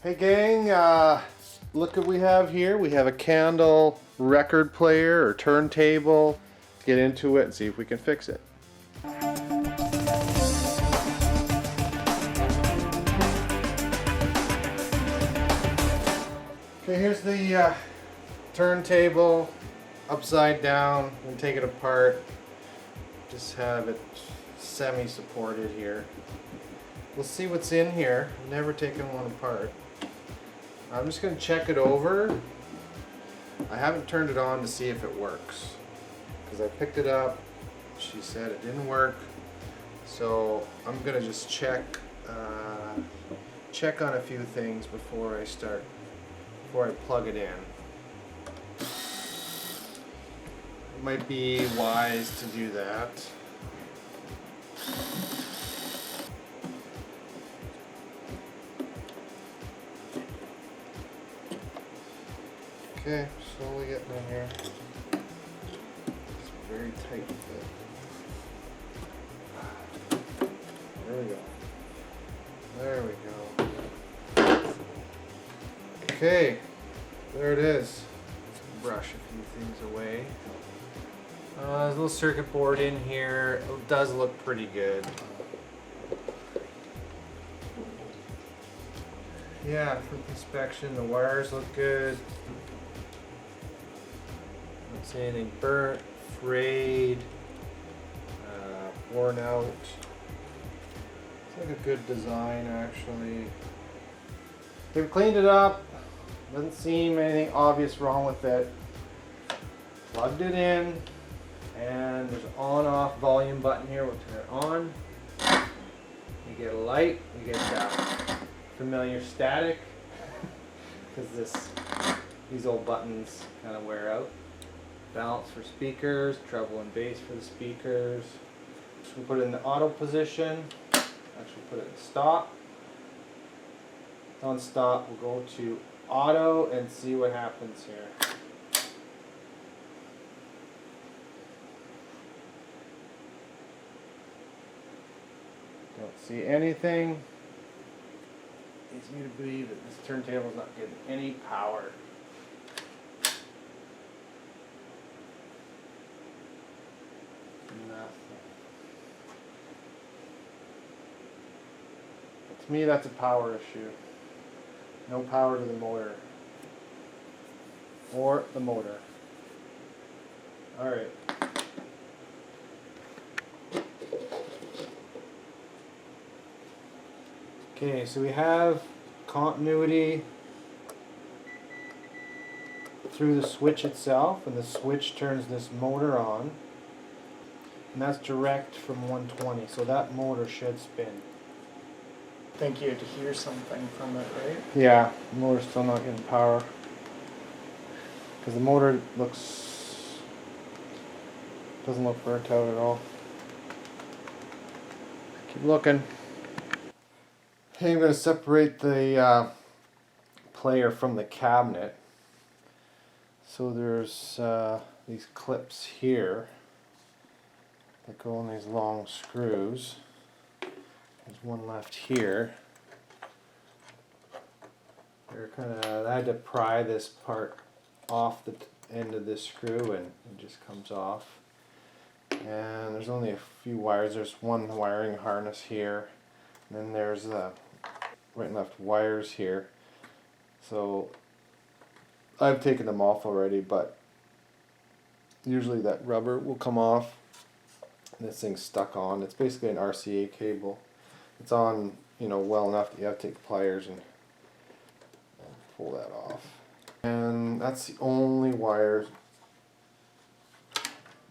Hey gang, look what we have here. We have a candle record player or turntable. Let's get into it and see if we can fix it. Okay, here's the turntable upside down. I'm gonna take it apart. Just have it semi-supported here. We'll see what's in here. I've never taken one apart. I'm just going to check it over. I haven't turned it on to see if it works, because I picked it up, she said it didn't work, so I'm going to just check on a few things before I plug it in. It might be wise to do that. Okay, slowly getting in here. It's very tight fit. There we go. There we go. Okay, there it is. Brush a few things away. There's a little circuit board in here. It does look pretty good. Yeah, from inspection, the wires look good. Don't see anything burnt, frayed, worn out. It's like a good design, actually. They've cleaned it up. Doesn't seem anything obvious wrong with it. Plugged it in, and there's an on-off volume button here. We'll turn it on. You get a light. You get that familiar static, because these old buttons kind of wear out. Balance for speakers, treble and bass for the speakers. So we put it in the auto position. Actually put it in stop. On stop, we'll go to auto and see what happens here. Don't see anything. Leads me to believe that this turntable is not getting any power. Nothing. To me, that's a power issue. No power to the motor. Or the motor. Alright. Okay, so we have continuity through the switch itself, and the switch turns this motor on, and that's direct from 120, so that motor should spin. I think you had to hear something from it, right? Yeah, the motor's still not getting power, because the motor doesn't look burnt out at all. Keep looking. Okay, I'm going to separate the player from the cabinet. So there's these clips here that go on these long screws. There's one left here. I had to pry this part off the end of this screw, and it just comes off. And there's only a few wires. There's one wiring harness here, and then there's right and left wires here. So I've taken them off already, but usually that rubber will come off. This thing's stuck on. It's basically an RCA cable. It's on, well enough that you have to take pliers and pull that off. And that's the only wires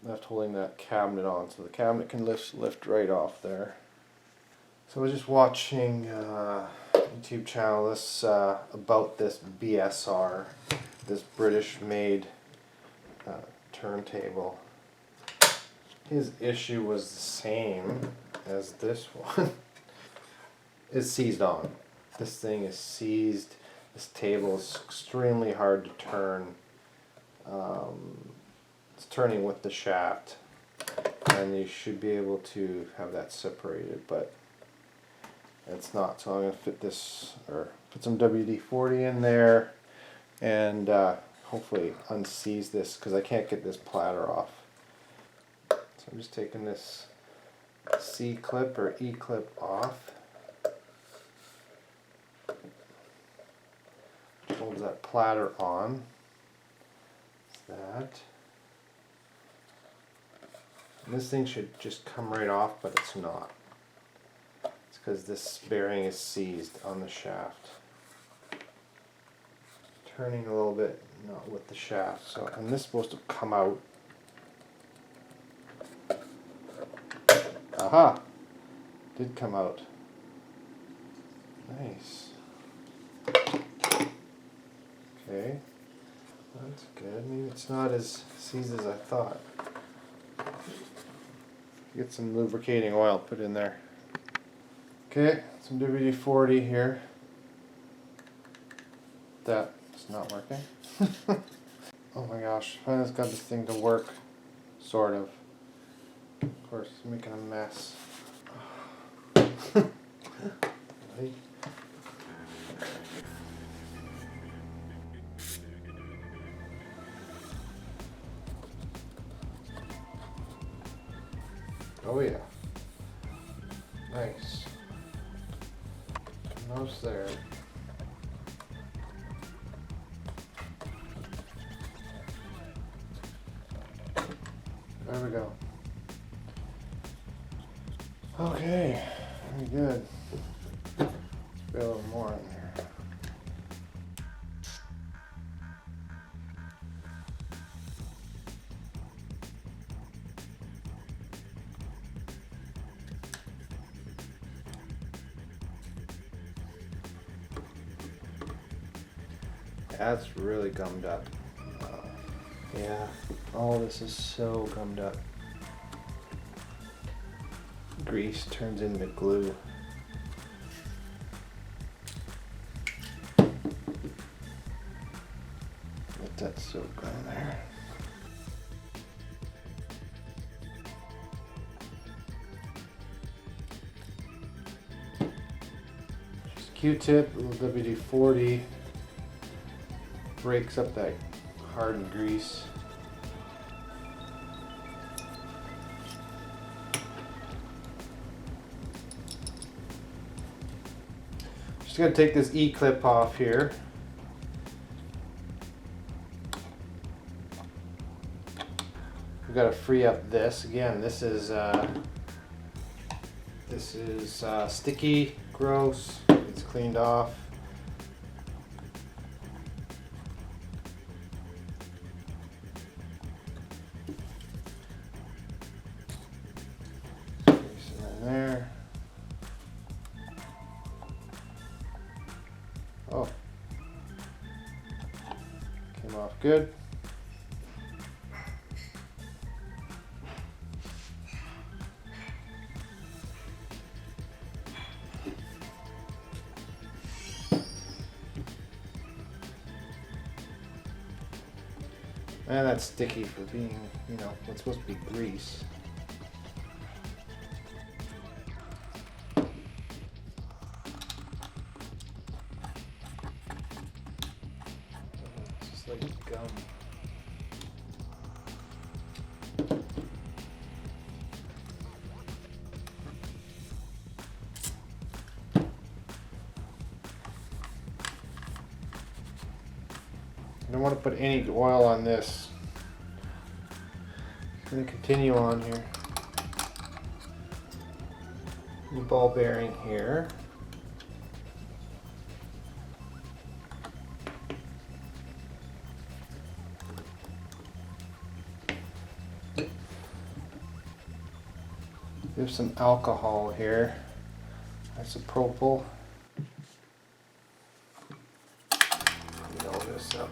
left holding that cabinet on. So the cabinet can lift right off there. So I was just watching YouTube channel about this BSR, this British-made turntable. His issue was the same as this one. It's seized on. This thing is seized. This table is extremely hard to turn. It's turning with the shaft, and you should be able to have that separated, but It's not, so I'm going to fit this, or put some WD-40 in there, and hopefully unseize this, because I can't get this platter off. So I'm just taking this C-clip or E-clip off. Holds that platter on. That. And this thing should just come right off, but it's not. It's because this bearing is seized on the shaft. Turning a little bit, not with the shaft. So, and this is supposed to come out. Aha! Did come out. Nice. Okay. That's good. Maybe it's not as seized as I thought. Get some lubricating oil put in there. Okay, some WD-40 here. That's not working. Oh my gosh, finally got this thing to work. Sort of. Of course, it's making a mess. Right. Oh yeah. Nice. Almost there. There we go. Okay, very good. Put a little more in there. That's really gummed up. Yeah, all this is so gummed up. Grease turns into glue. Let that soak on there. Just Q-tip, a little WD-40. Breaks up that hardened grease. Just gonna take this E-clip off here. We've got to free up this. Again, this is sticky, gross. It's cleaned off. There. Oh, came off good. And that's sticky for being, you know, it's supposed to be grease. It's just like gum. I don't want to put any oil on this. I'm going to continue on here. New ball bearing here. There's some alcohol here. Isopropyl. Clean all this up.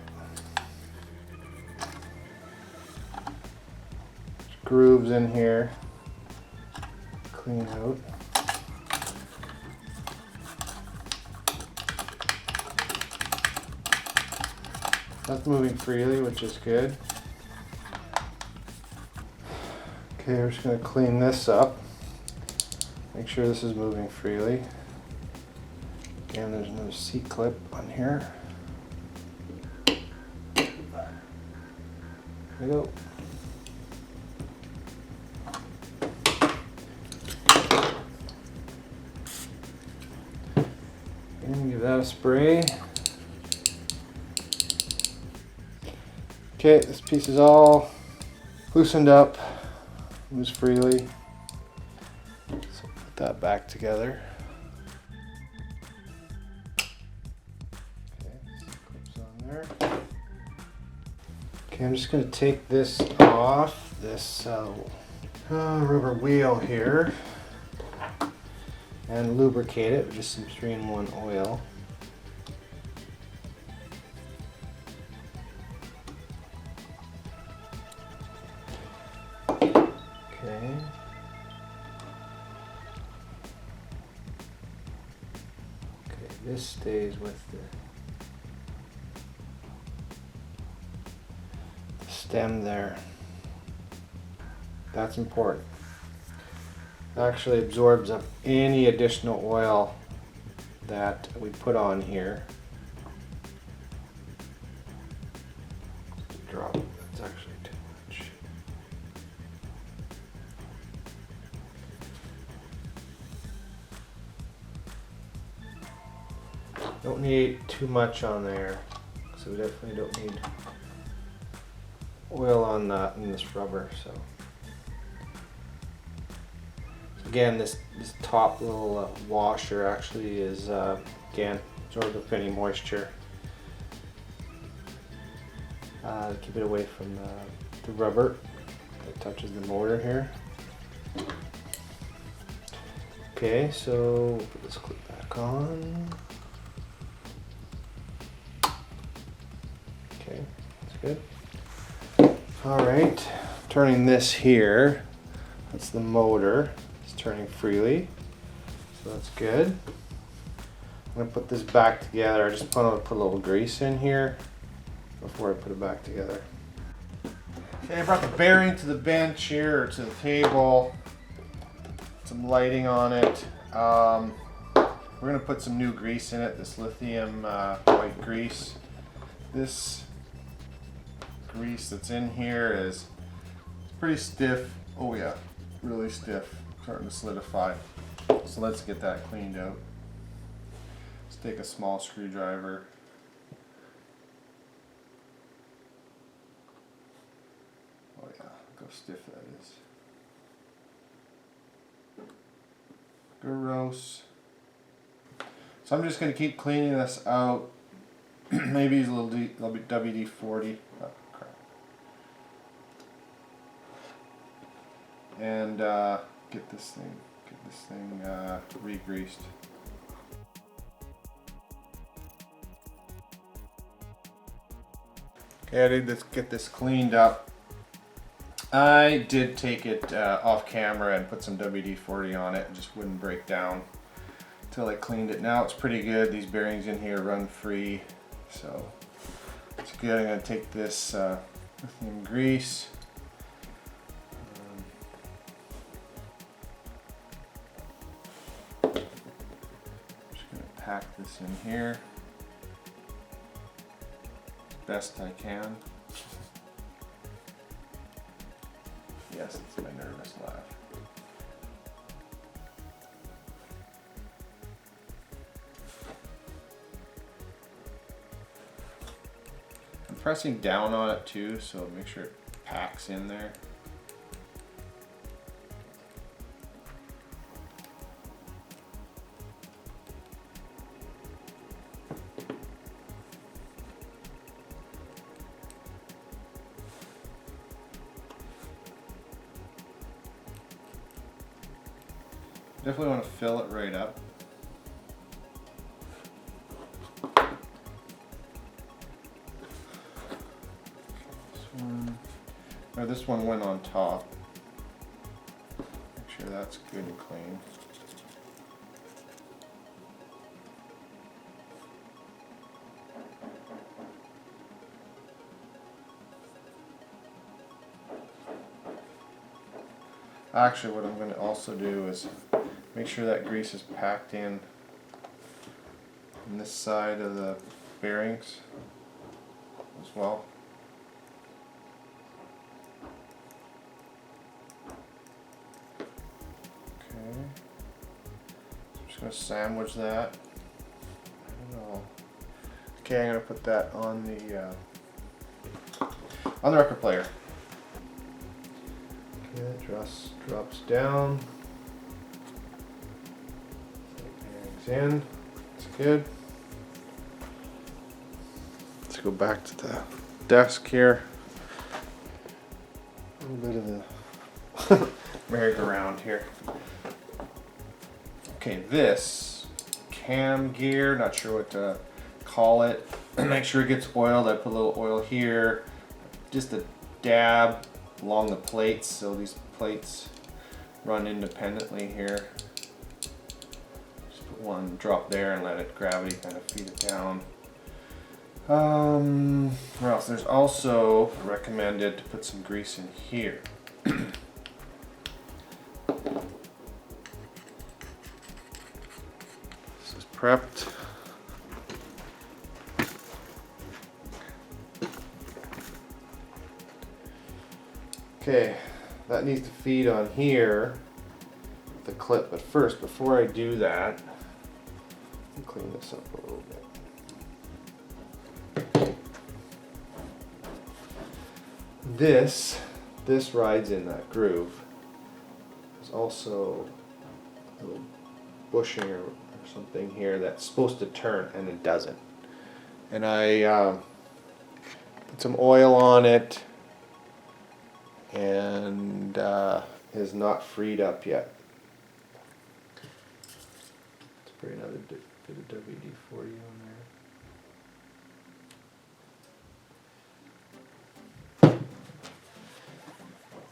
Grooves in here. Clean out. That's moving freely, which is good. Okay, we're just going to clean this up. Make sure this is moving freely. Again, there's another C-clip on here. There we go. And give that a spray. Okay, this piece is all loosened up, moves freely. So put that back together. Okay, some clips on there. Okay, I'm just going to take this off, this rubber wheel here, and lubricate it with just some 3-in-1 oil. Okay. Okay, this stays with the stem there. That's important. It actually absorbs up any additional oil that we put on here. Drop it. That's actually too much. Don't need too much on there, so we definitely don't need oil on that in this rubber. So again, this top little washer actually is again absorbs up any moisture to keep it away from the rubber that touches the motor here. Okay, so put this clip back on. Okay, that's good. Alright, turning this here, that's the motor, it's turning freely, so that's good. I'm going to put this back together. I just want to put a little grease in here before I put it back together. Okay, I brought the bearing to the bench here, or to the table, some lighting on it. We're going to put some new grease in it, this lithium white grease. This grease that's in here is pretty stiff. Oh yeah, really stiff, starting to solidify. So let's get that cleaned out. Let's take a small screwdriver. Oh yeah, look how stiff that is. Gross. So I'm just going to keep cleaning this out. Maybe use a little WD-40. Oh, crap. And get this thing re-greased. Okay, I did get this cleaned up. I did take it off camera and put some WD-40 on it. It just wouldn't break down until I cleaned it. Now it's pretty good. These bearings in here run free, so it's good. I'm going to take this lithium grease. Just going to pack this in here best I can. Yes, it's my nervous laugh. I'm pressing down on it too, so make sure it packs in there. Definitely want to fill it right up. This one went on top. Make sure that's good and clean. Actually, what I'm going to also do is make sure that grease is packed in on this side of the bearings as well. Okay, so I'm just going to sandwich that. I don't know. Okay, I'm going to put that on the record player. Okay, that drops down. Bearings in. That's good. Let's go back to the desk here. A little bit of the merry-go-round here. Okay, this cam gear, not sure what to call it. Make sure it gets oiled. I put a little oil here, just a dab along the plates, so these plates run independently here. Just put one drop there and let it gravity kind of feed it down. What else? There's also recommended to put some grease in here. This is prepped. Okay, that needs to feed on here, the clip, but first, before I do that, I'll clean this up a little bit. This rides in that groove. There's also a little bushing or something here that's supposed to turn, and it doesn't. And I put some oil on it, and is not freed up yet. Let's put another bit of WD-40 on there.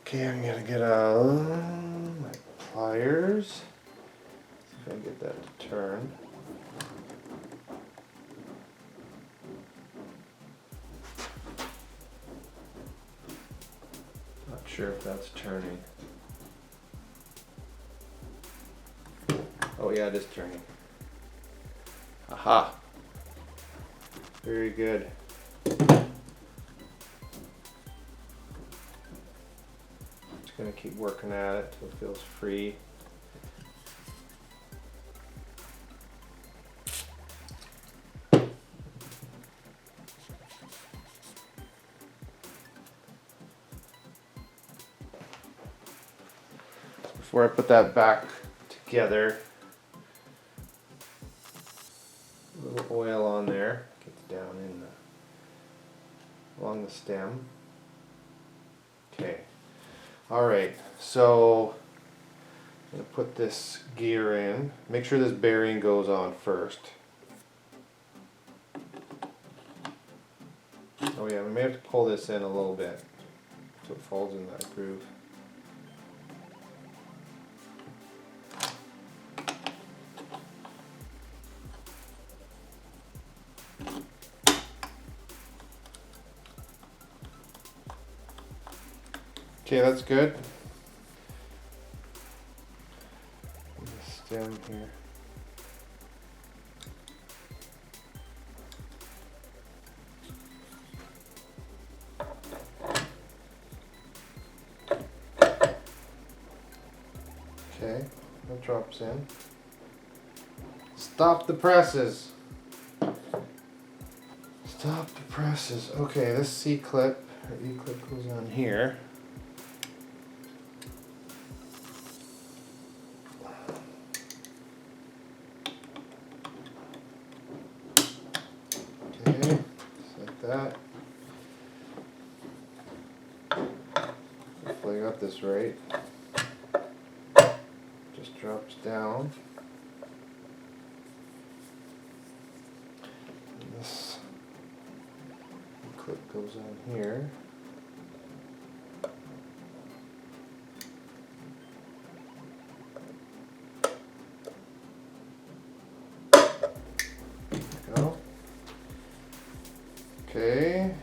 Okay, I'm gonna get my pliers. See if I can get that to turn. Not sure if that's turning. Oh yeah, it is turning. Aha! Very good. Just gonna keep working at it till it feels free. Before I put that back together, a little oil on there, gets down in along the stem. Okay, alright, so I'm going to put this gear in. Make sure this bearing goes on first. Oh yeah, we may have to pull this in a little bit so it falls in that groove. Okay, that's good. The stem here. Okay, that drops in. Stop the presses. Stop the presses. Okay, this C-clip or E-clip goes on here. Okay, just like that. Hopefully I got this right. Just drops down. And this clip goes on here. There we go. Okay.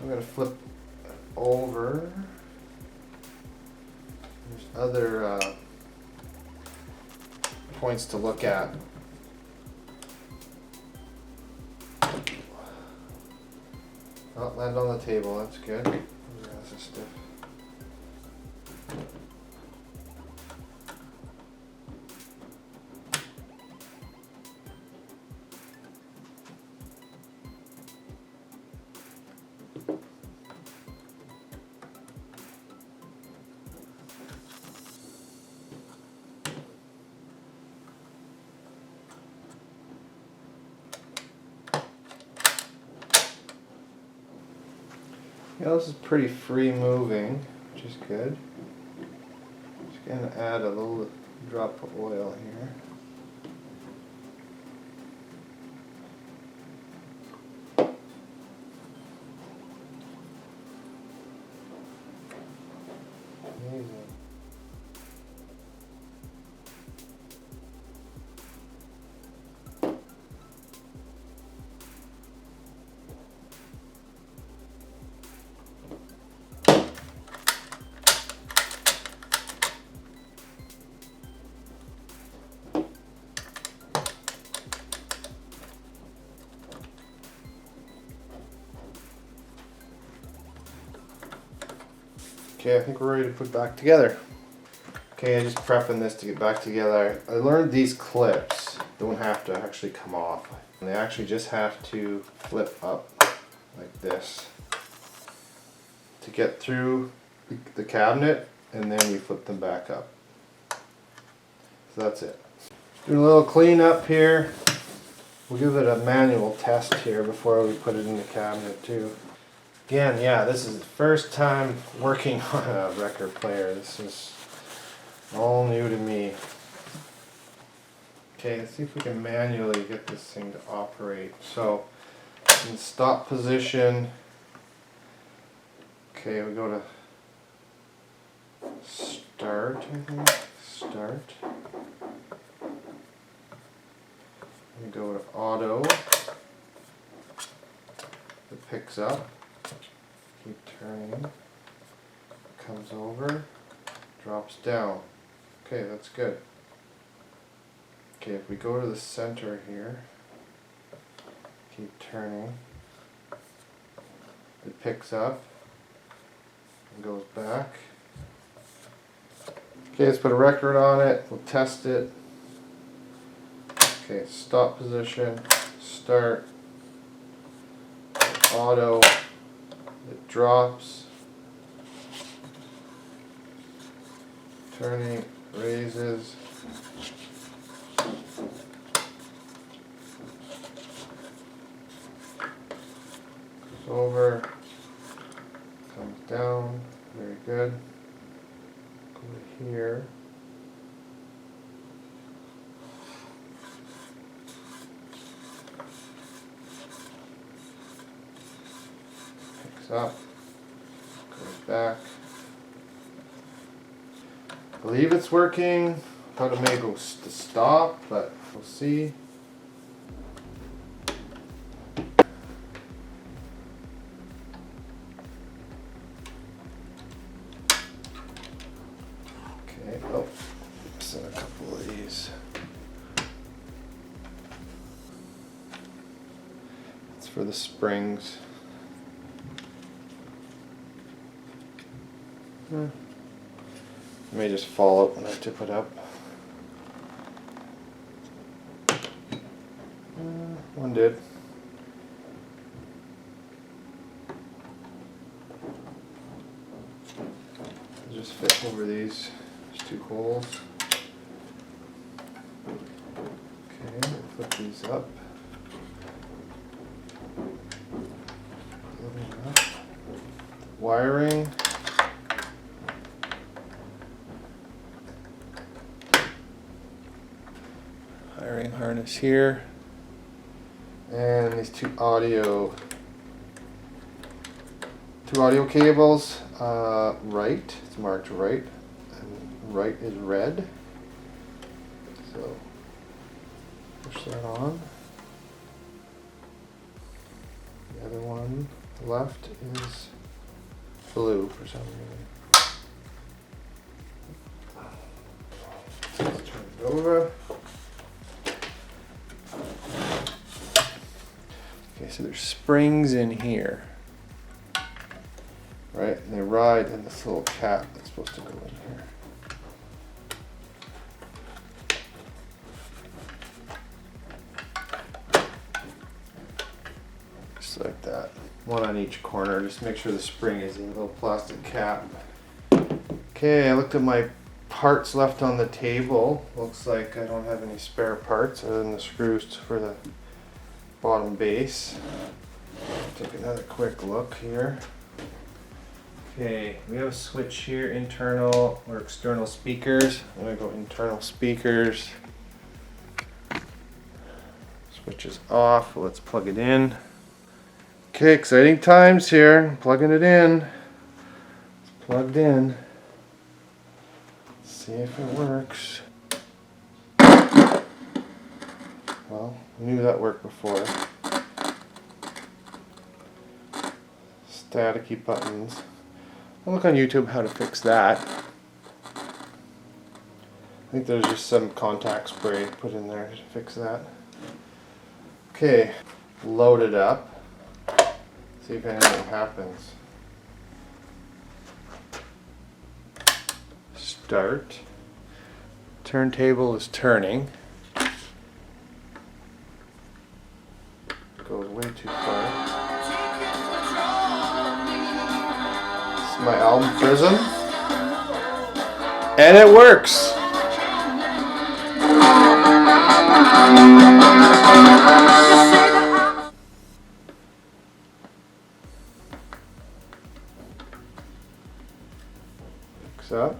I'm going to flip over. There's other points to look at. Not land on the table, that's good. Yeah, this is stiff. Yeah, this is pretty free moving, which is good. Just gonna add a little drop of oil here. Amazing. Okay, I think we're ready to put back together. Okay, I'm just prepping this to get back together. I learned these clips don't have to actually come off. They actually just have to flip up like this to get through the cabinet, and then you flip them back up. So that's it. Do a little cleanup here. We'll give it a manual test here before we put it in the cabinet too. Again, yeah, this is the first time working on a record player. This is all new to me. Okay, let's see if we can manually get this thing to operate. So, in stop position, okay, we go to start, I think. Start. We go to auto. It picks up. Keep turning. Comes over. Drops down. Okay, that's good. Okay, if we go to the center here, keep turning. It picks up and goes back. Okay, let's put a record on it. We'll test it. Okay, stop position, start, auto, it drops, turning, raises, goes over, comes down, very good, go to here. Up, goes back. I believe it's working. Thought it may go to stop, but we'll see. Okay, oh, send a couple of these. It's for the springs. It may just fall out when I tip it up. One did. I'll just fit over these. There's two holes. Okay, flip these up. Wiring. Wiring harness here, and these two audio cables. Right, it's marked right, and right is red. So push that on. The other one left is blue for some reason. Let's turn it over. Okay, so there's springs in here. right? And they ride in this little cap that's supposed to go in here. Just like that. One on each corner. Just make sure the spring is in a little plastic cap. Okay, I looked at my parts left on the table. Looks like I don't have any spare parts other than the screws for the bottom base. Take another quick look here. Okay, we have a switch here, internal or external speakers. I'm gonna go internal speakers. Switch is off, let's plug it in. Okay, exciting times here. I'm plugging it in. It's plugged in. Let's see if it works. Well, we knew that worked before. Staticky buttons. I'll look on YouTube how to fix that. I think there's just some contact spray put in there to fix that. Okay, load it up. See if anything happens. Start. Turntable is turning. Goes way too far. This is my album Prism. And it works! Picks up.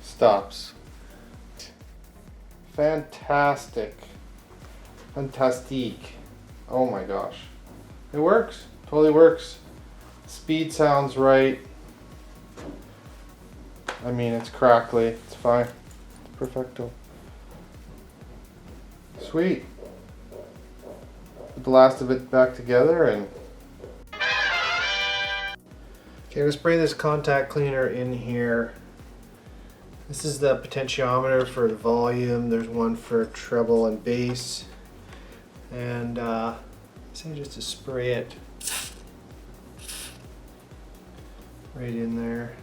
Stops. Fantastic. Fantastique. Oh my gosh. It works. Totally works. Speed sounds right. I mean, it's crackly. It's fine. It's perfecto. Sweet. Put the last of it back together and... Okay, we'll spray this contact cleaner in here. This is the potentiometer for the volume. There's one for treble and bass. And say just to spray it right in there.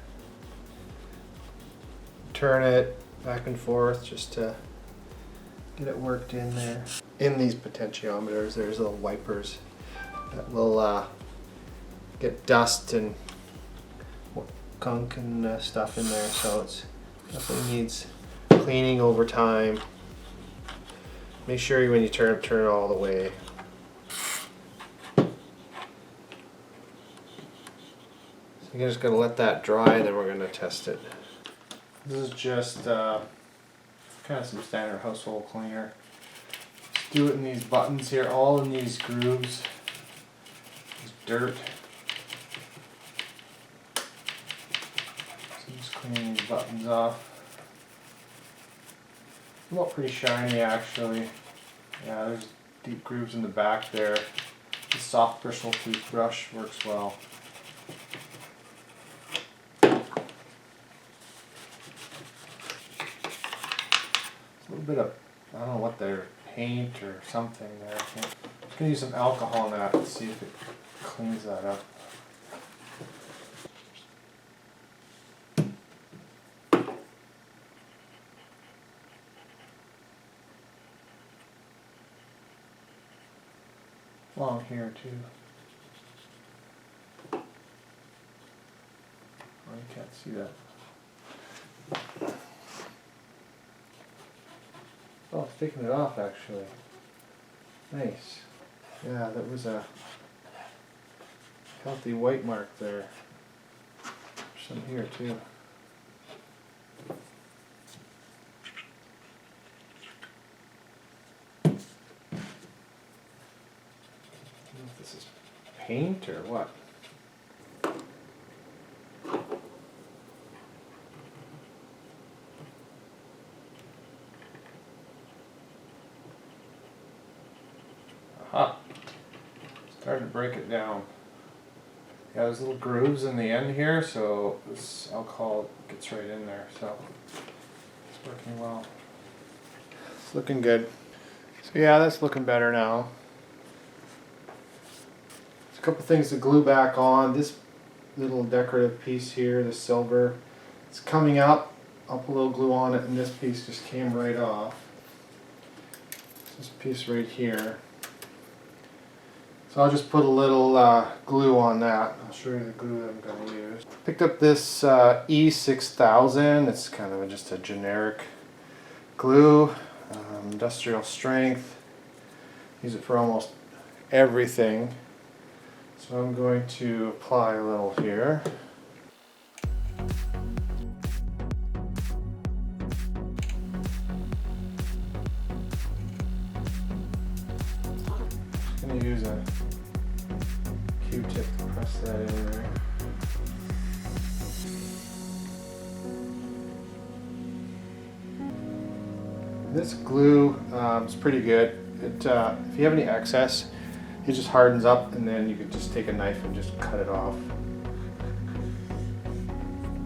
Turn it back and forth just to get it worked in there. In these potentiometers, there's little wipers that will get dust and gunk and stuff in there, so it's definitely needs cleaning over time. Make sure when you turn it all the way. So you're just gonna let that dry, and then we're gonna test it. This is just kind of some standard household cleaner. Just do it in these buttons here, all in these grooves. There's dirt. So just cleaning these buttons off. They look pretty shiny actually. Yeah, there's deep grooves in the back there. The soft bristle toothbrush works well. A little bit of, I don't know what they're, paint or something there. I'm just going to use some alcohol on that and see if it cleans that up. Along here too. Oh, you can't see that. Oh, it's taking it off actually. Nice. Yeah, that was a healthy white mark there. Some here too. I don't know if this is paint or what. Aha! Starting to break it down. Yeah, there's little grooves in the end here, so this alcohol gets right in there, so it's working well. It's looking good. So yeah, that's looking better now. a couple things to glue back on. This little decorative piece here, the silver, it's coming up. I'll put a little glue on it, and this piece just came right off. This piece right here. So I'll just put a little glue on that. I'll show you the glue that I'm going to use. Picked up this E6000. It's kind of just a generic glue, industrial strength. Use it for almost everything. So I'm going to apply a little here. Just going to use a Q-tip to press that in there. This glue is pretty good. If you have any excess, it just hardens up, and then you could just take a knife and just cut it off.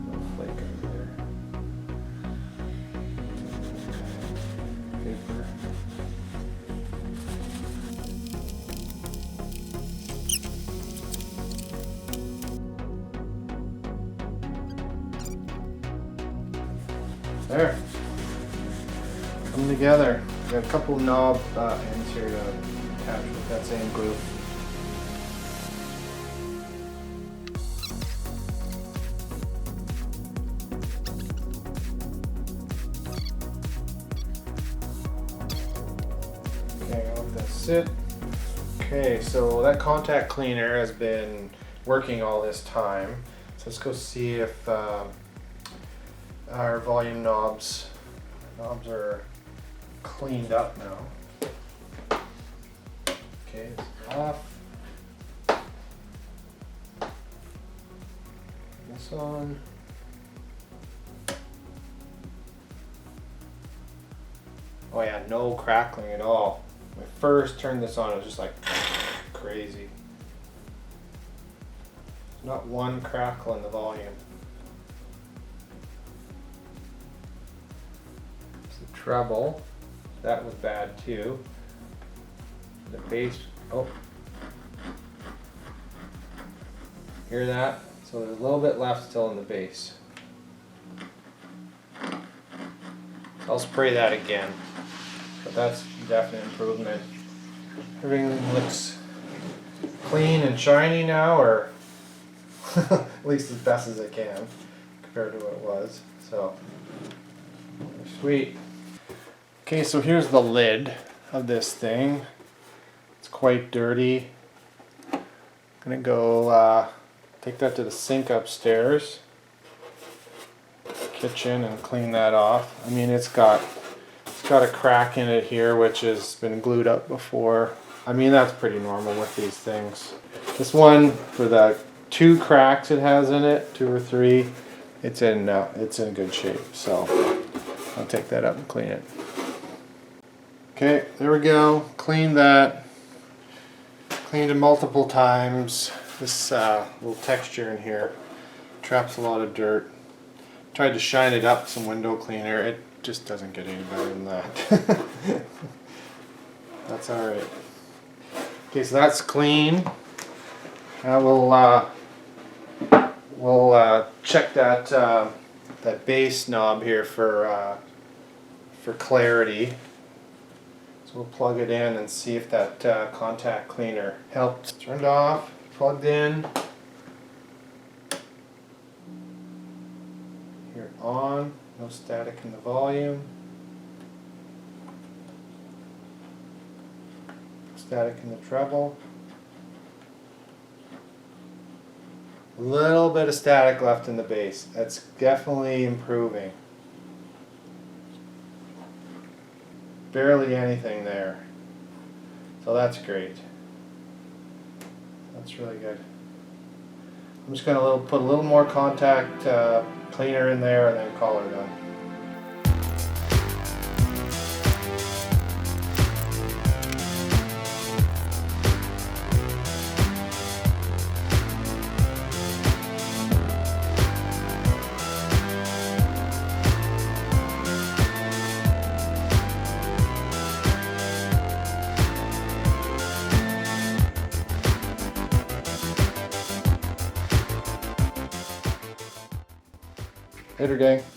Little flake under there. Paper. There. Come together. Got a couple knob ends here to attach with that same glue. Okay, I'll let that sit. Okay, so that contact cleaner has been working all this time. So let's go see if our volume knobs are cleaned up now. Okay, it's off. This on. Oh yeah, no crackling at all. When I first turned this on, it was just like crazy. Not one crackle in the volume. It's the treble. That was bad too. The bass, oh. Hear that? So there's a little bit left still in the bass. I'll spray that again. But that's definite improvement. Everything looks clean and shiny now, or at least as best as it can compared to what it was. So, sweet. Okay, so here's the lid of this thing. It's quite dirty. I'm gonna go take that to the sink upstairs, kitchen, and clean that off. I mean, it's got a crack in it here, which has been glued up before. I mean, that's pretty normal with these things. This one, for the 2 cracks it has in it, 2 or 3, it's in good shape. So I'll take that up and clean it. Okay, there we go. Cleaned that. Cleaned it multiple times. This little texture in here traps a lot of dirt. Tried to shine it up with some window cleaner. It just doesn't get any better than that. That's alright. Okay, so that's clean. Now we'll check that bass knob here for clarity. So we'll plug it in and see if that contact cleaner helped. Turned off, plugged in. Here on, no static in the volume. Static in the treble. A little bit of static left in the bass. That's definitely improving. Barely anything there. So that's great. That's really good. I'm just going to put a little more contact cleaner in there and then call her done. Later, gang.